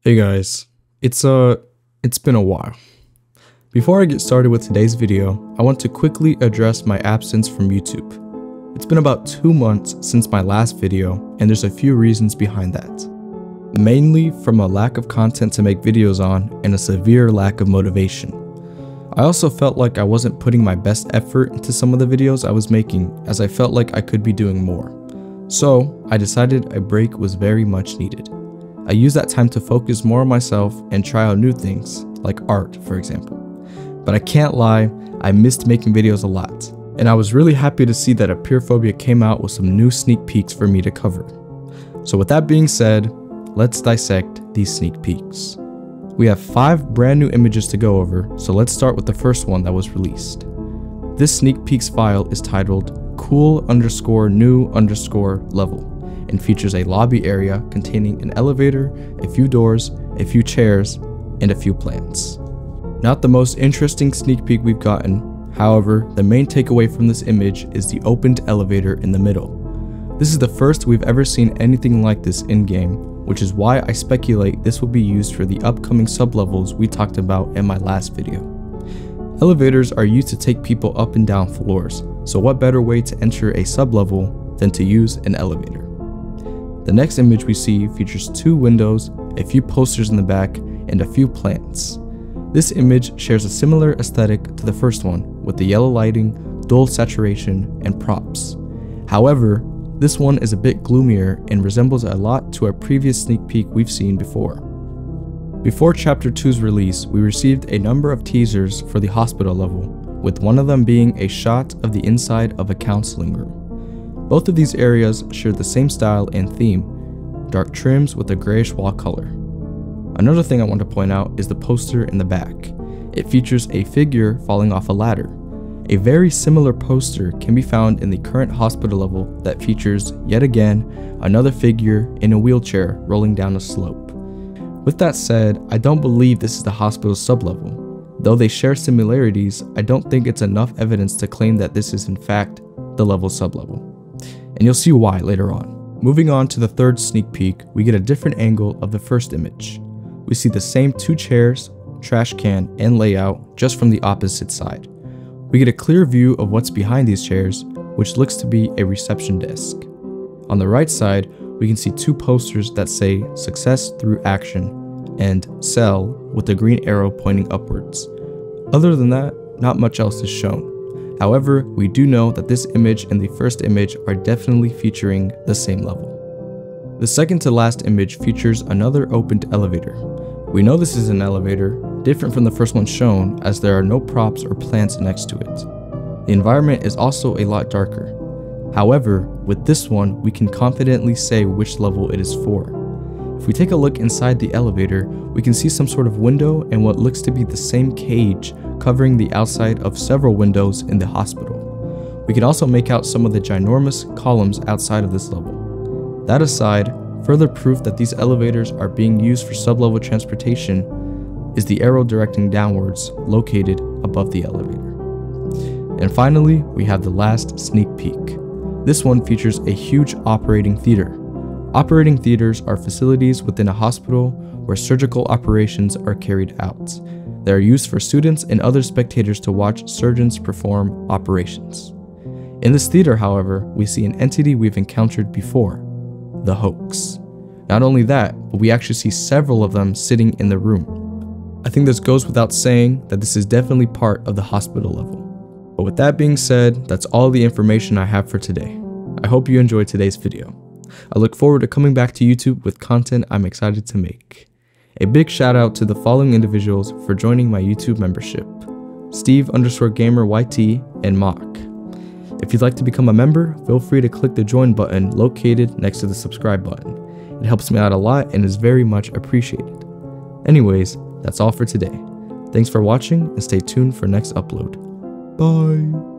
Hey guys, it's been a while. Before I get started with today's video, I want to quickly address my absence from YouTube. It's been about 2 months since my last video, and there's a few reasons behind that. Mainly from a lack of content to make videos on and a severe lack of motivation. I also felt like I wasn't putting my best effort into some of the videos I was making, as I felt like I could be doing more. So I decided a break was very much needed. I used that time to focus more on myself and try out new things, like art for example. But I can't lie, I missed making videos a lot, and I was really happy to see that Apeirophobia came out with some new sneak peeks for me to cover. So with that being said, let's dissect these sneak peeks. We have 5 brand new images to go over, so let's start with the first one that was released. This sneak peeks file is titled cool_new_level. And features a lobby area containing an elevator, a few doors, a few chairs, and a few plants. Not the most interesting sneak peek we've gotten, however, the main takeaway from this image is the opened elevator in the middle. This is the first we've ever seen anything like this in-game, which is why I speculate this will be used for the upcoming sublevels we talked about in my last video. Elevators are used to take people up and down floors, so what better way to enter a sublevel than to use an elevator? The next image we see features 2 windows, a few posters in the back, and a few plants. This image shares a similar aesthetic to the first one, with the yellow lighting, dull saturation, and props. However, this one is a bit gloomier and resembles a lot to our previous sneak peek we've seen before. Before Chapter 2's release, we received a number of teasers for the hospital level, with one of them being a shot of the inside of a counseling room. Both of these areas share the same style and theme, dark trims with a grayish wall color. Another thing I want to point out is the poster in the back. It features a figure falling off a ladder. A very similar poster can be found in the current hospital level that features, yet again, another figure in a wheelchair rolling down a slope. With that said, I don't believe this is the hospital sublevel. Though they share similarities, I don't think it's enough evidence to claim that this is in fact the level sublevel. And you'll see why later on. Moving on to the third sneak peek, we get a different angle of the first image. We see the same 2 chairs, trash can, and layout just from the opposite side. We get a clear view of what's behind these chairs, which looks to be a reception desk. On the right side, we can see 2 posters that say "Success through action" and "Sell" with a green arrow pointing upwards. Other than that, not much else is shown. However, we do know that this image and the first image are definitely featuring the same level. The second to last image features another opened elevator. We know this is an elevator, different from the first one shown, as there are no props or plants next to it. The environment is also a lot darker. However, with this one, we can confidently say which level it is for. If we take a look inside the elevator, we can see some sort of window and what looks to be the same cage covering the outside of several windows in the hospital. We can also make out some of the ginormous columns outside of this level. That aside, further proof that these elevators are being used for sublevel transportation is the arrow directing downwards located above the elevator. And finally, we have the last sneak peek. This one features a huge operating theater. Operating theaters are facilities within a hospital where surgical operations are carried out. They are used for students and other spectators to watch surgeons perform operations. In this theater, however, we see an entity we've encountered before, the hoax. Not only that, but we actually see several of them sitting in the room. I think this goes without saying that this is definitely part of the hospital level. But with that being said, that's all the information I have for today. I hope you enjoyed today's video. I look forward to coming back to YouTube with content I'm excited to make. A big shout out to the following individuals for joining my YouTube membership: Steve_GamerYT and Mock. If you'd like to become a member, feel free to click the join button located next to the subscribe button. It helps me out a lot and is very much appreciated. Anyways, that's all for today. Thanks for watching and stay tuned for next upload. Bye!